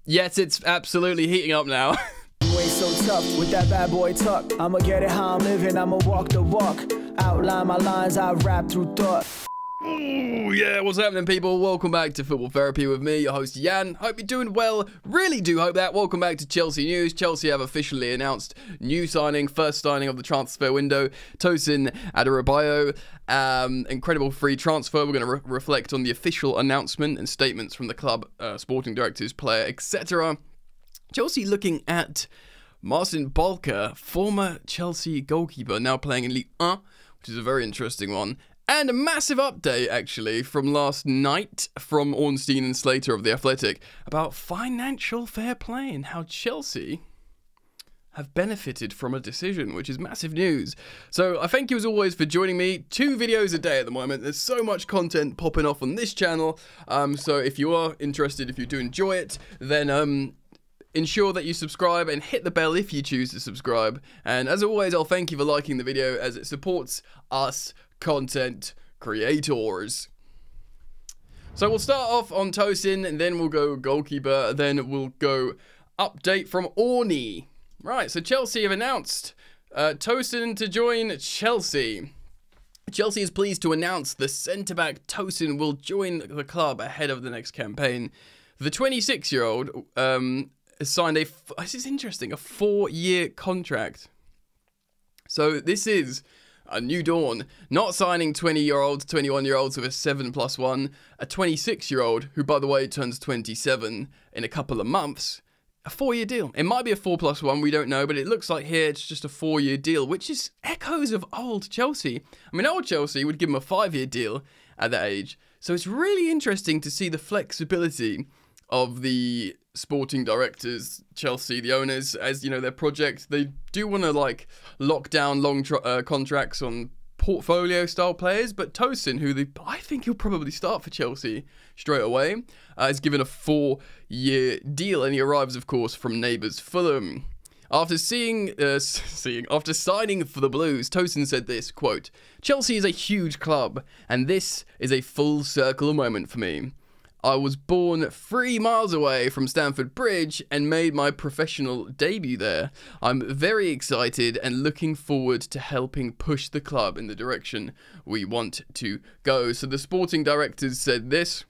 Yes, it's absolutely heating up now. You ain't so tough with that bad boy tuck. I'ma get it how I'm living, I'ma walk the walk. Outline my lines, I rap through thought. Ooh, yeah, what's happening, people? Welcome back to Football Therapy with me, your host Jan. Hope you're doing well. Really do hope that. Welcome back to Chelsea news. Chelsea have officially announced new signing, first signing of the transfer window, Tosin Adarabioyo. Incredible free transfer. We're going to reflect on the official announcement and statements from the club, sporting directors, player, etc. Chelsea looking at Marcin Bolka, former Chelsea goalkeeper, now playing in Ligue 1, which is a very interesting one. And a massive update, actually, from last night from Ornstein and Slater of The Athletic about financial fair play and how Chelsea have benefited from a decision, which is massive news. So I thank you as always for joining me. 2 videos a day at the moment. There's so much content popping off on this channel. So if you are interested, if you do enjoy it, then ensure that you subscribe and hit the bell if you choose to subscribe. And as always, I'll thank you for liking the video as it supports us content creators. So we'll start off on Tosin, and then we'll go goalkeeper, then we'll go update from Orny. Right, so Chelsea have announced Tosin to join Chelsea. Chelsea is pleased to announce the centre-back Tosin will join the club ahead of the next campaign. The 26-year-old has signed this is interesting, a 4-year contract. So this is a new dawn, not signing 20-year-olds, 21-year-olds with a 7+1, a 26-year-old, who, by the way, turns 27 in a couple of months, a 4-year deal. It might be a 4+1, we don't know, but it looks like here it's just a 4-year deal, which is echoes of old Chelsea. I mean, old Chelsea would give him a 5-year deal at that age. So it's really interesting to see the flexibility of the sporting directors, Chelsea, the owners, as you know, their project. They do want to lock down long contracts on portfolio style players, but Tosin, who I think he'll probably start for Chelsea straight away, is given a 4-year deal, and he arrives, of course, from neighbours Fulham. After signing for the Blues, Tosin said this, quote, "Chelsea is a huge club, and this is a full circle moment for me. I was born 3 miles away from Stamford Bridge and made my professional debut there. I'm very excited and looking forward to helping push the club in the direction we want to go." So the sporting directors said this: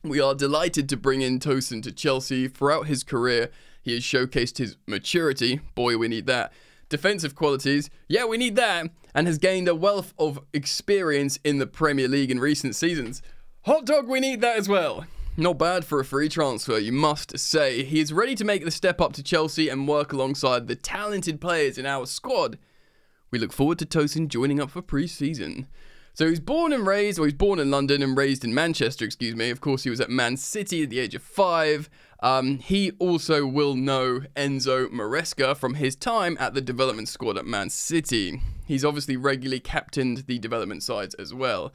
"We are delighted to bring in Tosin to Chelsea. Throughout his career, he has showcased his maturity. Boy, we need that. Defensive qualities, yeah, we need that. And has gained a wealth of experience in the Premier League in recent seasons. Hot dog, we need that as well." Not bad for a free transfer, you must say. He is ready to make the step up to Chelsea and work alongside the talented players in our squad. We look forward to Tosin joining up for pre-season. So he's born in London and raised in Manchester, excuse me. Of course, he was at Man City at the age of 5. He also will know Enzo Maresca from his time at the development squad at Man City. He's obviously regularly captained the development sides as well.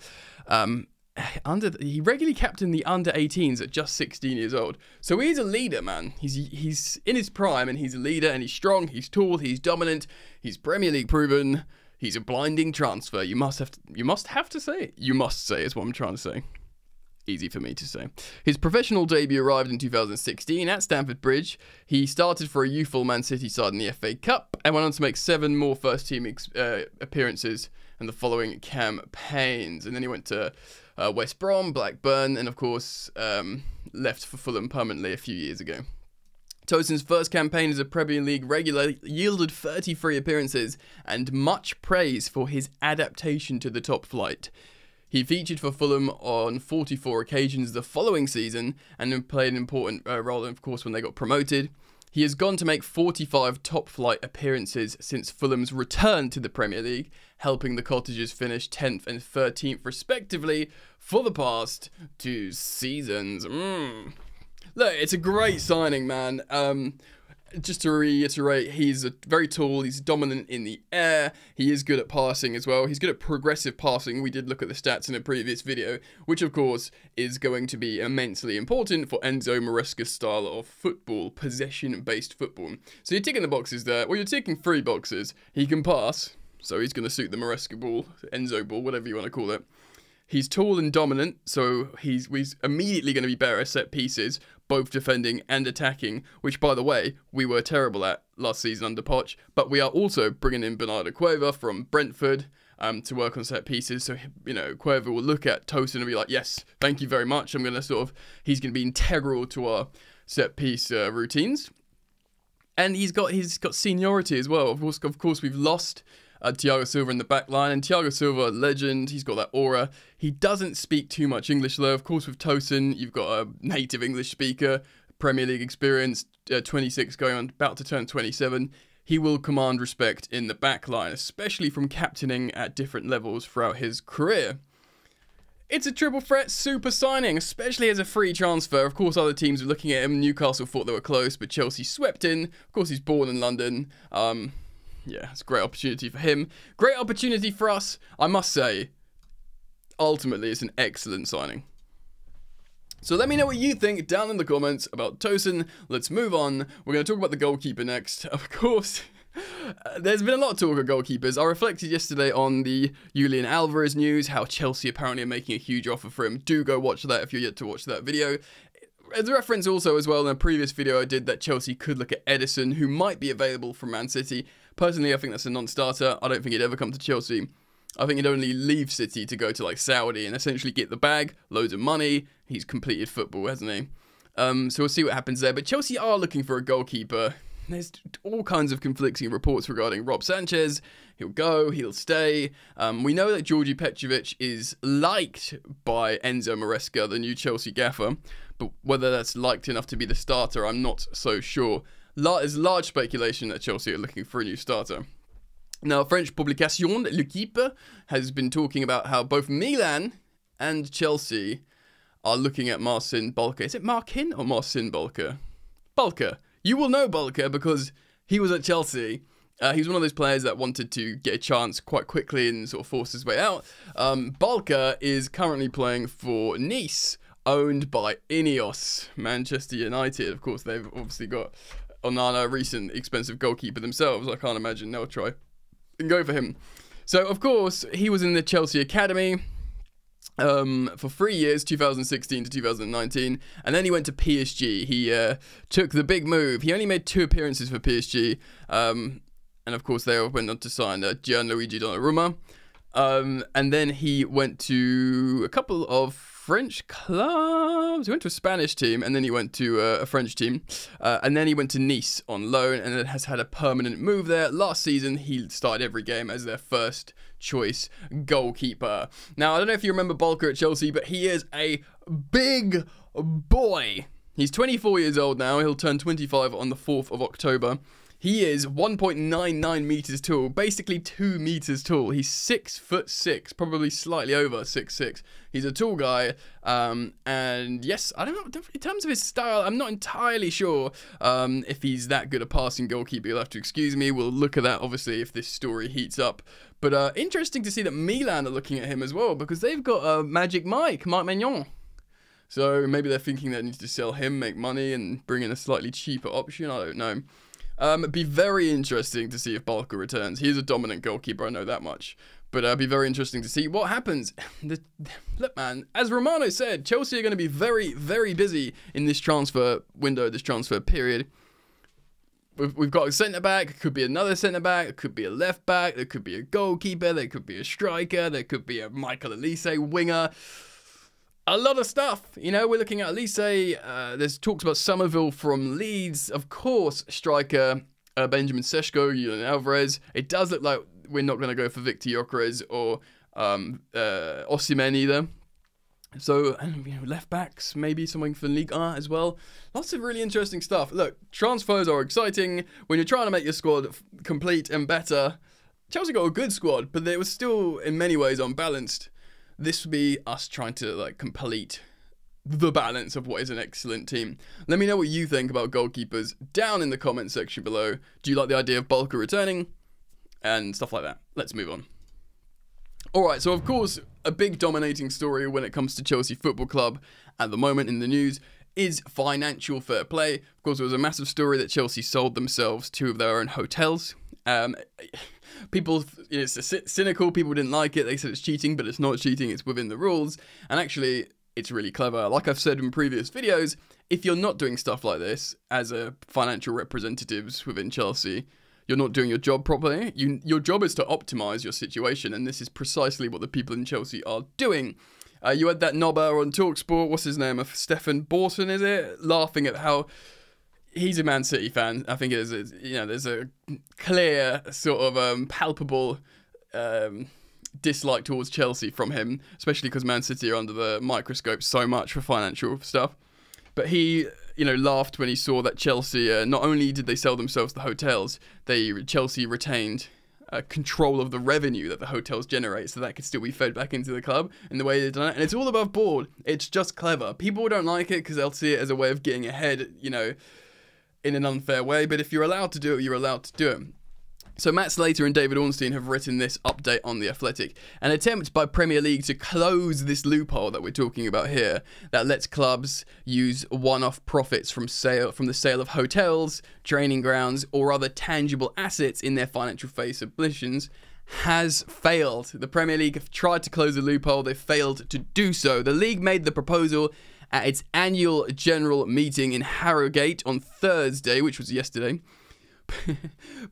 He regularly captained the under-18s at just 16 years old. So he's a leader, man. He's in his prime, and he's a leader, and he's strong, he's tall, he's dominant, he's Premier League proven. He's a blinding transfer. You must say is what I'm trying to say. Easy for me to say. His professional debut arrived in 2016 at Stamford Bridge. He started for a youthful Man City side in the FA Cup and went on to make 7 more first-team appearances in the following campaigns. And then he went to West Brom, Blackburn, and of course left for Fulham permanently a few years ago. Tosin's first campaign as a Premier League regular yielded 33 appearances and much praise for his adaptation to the top flight. He featured for Fulham on 44 occasions the following season and played an important role, of course, when they got promoted. He has gone to make 45 top-flight appearances since Fulham's return to the Premier League, helping the Cottagers finish 10th and 13th respectively for the past 2 seasons. Look, it's a great signing, man. Just to reiterate, he's very tall, he's dominant in the air, he is good at passing as well, he's good at progressive passing. We did look at the stats in a previous video, which of course is going to be immensely important for Enzo Maresca's style of football, possession-based football. So you're ticking the boxes there, well, you're ticking 3 boxes. He can pass, so he's going to suit the Maresca ball, Enzo ball, whatever you want to call it. He's tall and dominant, so he's immediately going to be better at set pieces, both defending and attacking, which, by the way, we were terrible at last season under Poch. But we are also bringing in Bernardo Cueva from Brentford to work on set pieces. So, Cueva will look at Tosin and be like, yes, thank you very much. He's going to be integral to our set piece routines. And he's got seniority as well. Of course, we've lost Thiago Silva in the back line, and Thiago Silva, legend, he's got that aura. He doesn't speak too much English though. Of course, with Tosin, you've got a native English speaker, Premier League experience, 26 going on, about to turn 27. He will command respect in the back line, especially from captaining at different levels throughout his career. It's a triple threat super signing, especially as a free transfer. Of course, other teams were looking at him. Newcastle thought they were close, but Chelsea swept in. Of course, he's born in London. Yeah, it's a great opportunity for him. Great opportunity for us. I must say, ultimately, it's an excellent signing. So let me know what you think down in the comments about Tosin. Let's move on. We're going to talk about the goalkeeper next. Of course, there's been a lot of talk of goalkeepers. I reflected yesterday on the Julian Alvarez news, how Chelsea apparently are making a huge offer for him. Do go watch that if you're yet to watch that video. As a reference also as well, in a previous video I did, that Chelsea could look at Edison, who might be available from Man City. Personally, I think that's a non-starter. I don't think he'd ever come to Chelsea. I think he'd only leave City to go to like Saudi and essentially get the bag, loads of money. He's completed football, hasn't he? So we'll see what happens there. But Chelsea are looking for a goalkeeper. There's all kinds of conflicting reports regarding Rob Sanchez. He'll go, he'll stay. We know that Georgi Petrovic is liked by Enzo Maresca, the new Chelsea gaffer. But whether that's liked enough to be the starter, I'm not so sure. There's large speculation that Chelsea are looking for a new starter. Now, French publication L'Equipe has been talking about how both Milan and Chelsea are looking at Marcin Bulker. Is it Markin or Marcin Bulker? Bulker. You will know Bulker because he was at Chelsea. He's one of those players that wanted to get a chance quite quickly and sort of force his way out. Bulker is currently playing for Nice, owned by Ineos, Manchester United. Of course, they've obviously got Onana, recent expensive goalkeeper themselves. I can't imagine they'll try and go for him. So, of course, he was in the Chelsea Academy for 3 years, 2016 to 2019, and then he went to PSG. He took the big move. He only made 2 appearances for PSG, and of course, they went on to sign Gianluigi Donnarumma. And then he went to a couple of French clubs. He went to a Spanish team, and then he went to a French team. And then he went to Nice on loan, and then has had a permanent move there. Last season, he started every game as their first choice goalkeeper. Now, I don't know if you remember Bulker at Chelsea, but he is a big boy. He's 24 years old now. He'll turn 25 on the 4th of October. He is 1.99 meters tall, basically 2 meters tall. He's 6'6", probably slightly over 6'6". He's a tall guy, and yes, I don't know, in terms of his style, I'm not entirely sure if he's that good a passing goalkeeper. You'll have to excuse me. We'll look at that, obviously, if this story heats up. But interesting to see that Milan are looking at him as well, because they've got Magic Mike Maignan. So maybe they're thinking they need to sell him, make money, and bring in a slightly cheaper option. I don't know. It'd be very interesting to see if Bulker returns. He's a dominant goalkeeper, I know that much. But it'd be very interesting to see what happens. Look, man, as Romano said, Chelsea are going to be very, very busy in this transfer window, this transfer period. We've got a centre-back, it could be another centre-back, it could be a left-back, there could be a goalkeeper, there could be a striker, there could be a Michael Elise winger. A lot of stuff, you know. We're looking at Elise. There's talks about Somerville from Leeds, of course. Striker Benjamin Sesko, Julian Alvarez. It does look like we're not going to go for Victor Gyökeres or Osimhen either. So, left backs, maybe something for Ligue 1 as well. Lots of really interesting stuff. Look, transfers are exciting when you're trying to make your squad complete and better. Chelsea got a good squad, but it was still in many ways unbalanced. This would be us trying to complete the balance of what is an excellent team. Let me know what you think about goalkeepers down in the comment section below. Do you like the idea of Bulker returning? And stuff like that. Let's move on. Alright, so of course, a big dominating story when it comes to Chelsea Football Club at the moment in the news is financial fair play. Of course, there was a massive story that Chelsea sold themselves 2 of their own hotels. People, it's cynical, people didn't like it, they said it's cheating, but it's not cheating, it's within the rules, and actually, it's really clever. Like I've said in previous videos, if you're not doing stuff like this as a financial representatives within Chelsea, you're not doing your job properly. Your job is to optimize your situation, and this is precisely what the people in Chelsea are doing. You had that knobber on TalkSport, what's his name, Stephen Borton, is it? Laughing at how he's a Man City fan. I think it is, there's a clear sort of palpable dislike towards Chelsea from him, especially because Man City are under the microscope so much for financial stuff. But he, laughed when he saw that Chelsea, not only did they sell themselves the hotels, Chelsea retained control of the revenue that the hotels generate, so that could still be fed back into the club in the way they've done it. And it's all above board. It's just clever. People don't like it because they'll see it as a way of getting ahead, in an unfair way. But if you're allowed to do it, you're allowed to do it. So Matt Slater and David Ornstein have written this update on The Athletic, an attempt by Premier League to close this loophole that we're talking about here, that lets clubs use one-off profits from the sale of hotels, training grounds, or other tangible assets in their financial fair submissions, has failed. The Premier League have tried to close the loophole. They've failed to do so. The league made the proposal at its annual general meeting in Harrogate on Thursday, which was yesterday.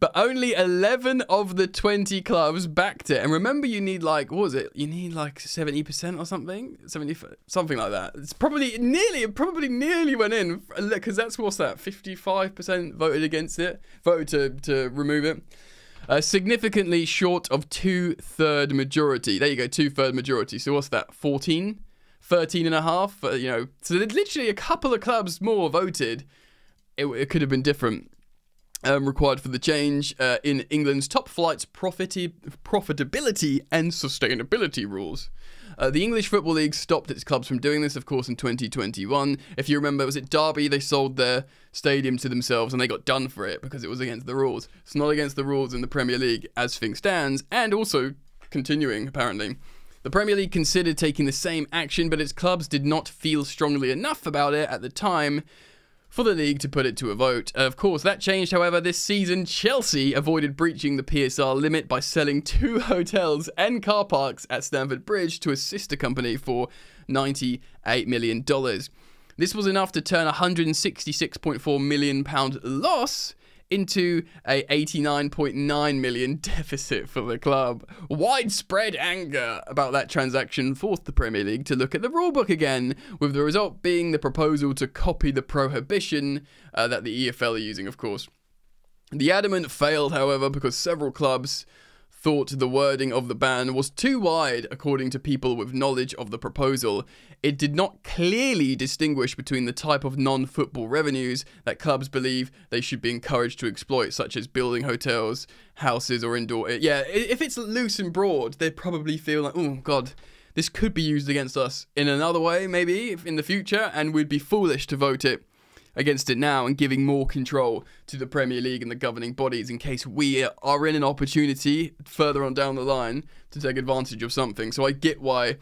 But only 11 of the 20 clubs backed it. And remember, you need what was it? You need 70% or something? Something like that. It's probably nearly went in, because what's that? 55% voted against it, voted to remove it. Significantly short of 2/3 majority. There you go, 2/3 majority. So what's that? 13 and a half? So literally a couple of clubs more voted. It could have been different. Required for the change in England's top flight's profitability and sustainability rules. The English Football League stopped its clubs from doing this, of course, in 2021. If you remember, was it Derby? They sold their stadium to themselves and they got done for it because it was against the rules. It's not against the rules in the Premier League as things stands, and also continuing, apparently. The Premier League considered taking the same action, but its clubs did not feel strongly enough about it at the time for the league to put it to a vote. Of course, that changed, however, this season. Chelsea avoided breaching the PSR limit by selling 2 hotels and car parks at Stamford Bridge to a sister company for $98 million. This was enough to turn a £166.4 million loss into a $89.9 million deficit for the club. Widespread anger about that transaction forced the Premier League to look at the rulebook again, with the result being the proposal to copy the prohibition that the EFL are using, of course. The adamant failed, however, because several clubs thought the wording of the ban was too wide, according to people with knowledge of the proposal. It did not clearly distinguish between the type of non-football revenues that clubs believe they should be encouraged to exploit, such as building hotels, houses, or indoor... Yeah, if it's loose and broad, they probably feel like, oh, God, this could be used against us in another way, maybe, in the future, and we'd be foolish to vote it against it now and giving more control to the Premier League and the governing bodies in case we are in an opportunity further on down the line to take advantage of something. So I get why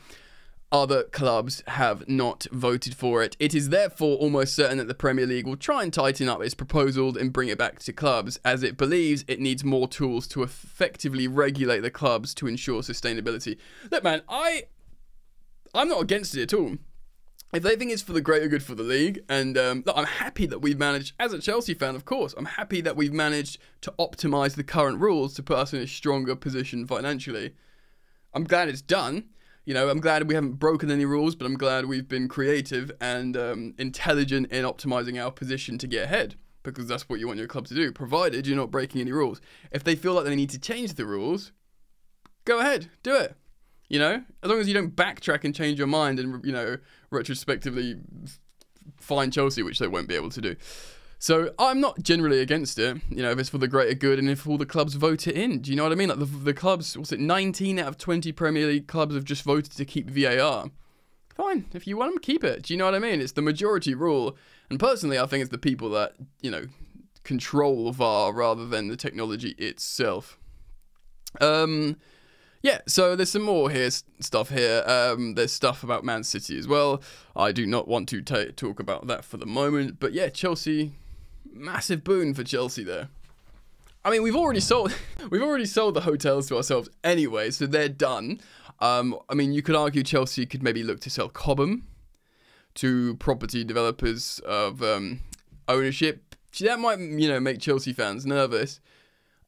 other clubs have not voted for it. It is therefore almost certain that the Premier League will try and tighten up its proposal and bring it back to clubs, as it believes it needs more tools to effectively regulate the clubs to ensure sustainability. Look, man, I'm not against it at all. If they think it's for the greater good for the league, and look, I'm happy that we've managed, as a Chelsea fan, of course, I'm happy that we've managed to optimise the current rules to put us in a stronger position financially. I'm glad it's done. I'm glad we haven't broken any rules, but I'm glad we've been creative and intelligent in optimising our position to get ahead, because that's what you want your club to do, provided you're not breaking any rules. If they feel like they need to change the rules, go ahead, do it. As long as you don't backtrack and change your mind and, retrospectively fine Chelsea, which they won't be able to do. So I'm not generally against it, if it's for the greater good and if all the clubs vote it in. Do you know what I mean? Like the clubs, 19 out of 20 Premier League clubs have just voted to keep VAR. Fine, if you want them, keep it. Do you know what I mean? It's the majority rule. And personally, I think it's the people that, control VAR rather than the technology itself. Yeah, so there's some more stuff here. There's stuff about Man City as well. I do not want to talk about that for the moment. But yeah, Chelsea, massive boon for Chelsea there. I mean, we've already sold the hotels to ourselves anyway, so they're done. I mean, you could argue Chelsea could maybe look to sell Cobham to property developers of ownership. That might, make Chelsea fans nervous.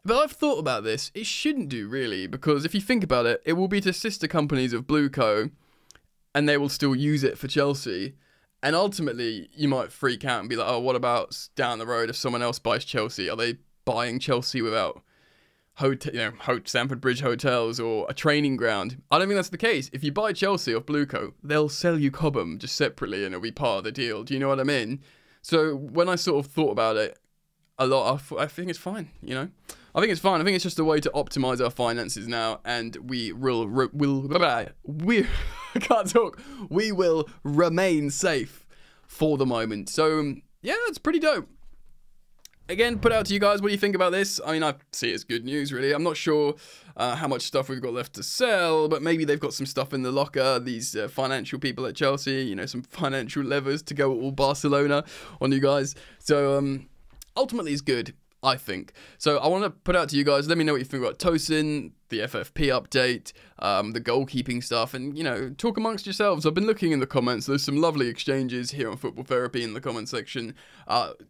But I've thought about this. It shouldn't do, really, because if you think about it, it will be to sister companies of Blueco, and they will still use it for Chelsea. And ultimately, you might freak out and be like, oh, what about down the road if someone else buys Chelsea? Are they buying Chelsea without Stamford Bridge hotels or a training ground? I don't think that's the case. If you buy Chelsea off Blueco, they'll sell you Cobham just separately and it'll be part of the deal. Do you know what I mean? So when I sort of thought about it a lot, I think it's fine, I think it's fine. I think it's just a way to optimize our finances now, and we will I can't talk. We will remain safe for the moment. So yeah, that's pretty dope. Again, put out to you guys, what do you think about this? I mean, I see it as good news, really. I'm not sure how much stuff we've got left to sell, but maybe they've got some stuff in the locker, these financial people at Chelsea, some financial levers to go all Barcelona on you guys. So ultimately, it's good, I think. So I want to put out to you guys, let me know what you think about Tosin, the FFP update, the goalkeeping stuff, and, talk amongst yourselves. I've been looking in the comments. There's some lovely exchanges here on Football Therapy in the comment section.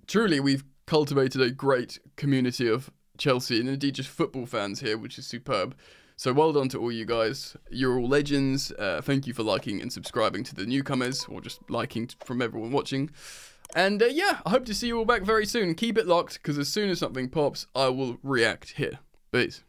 Truly, we've cultivated a great community of Chelsea and indeed just football fans here, which is superb. So well done to all you guys. You're all legends. Thank you for liking and subscribing to the newcomers, or just liking from everyone watching. And yeah, I hope to see you all back very soon. Keep it locked, because as soon as something pops, I will react here. Peace.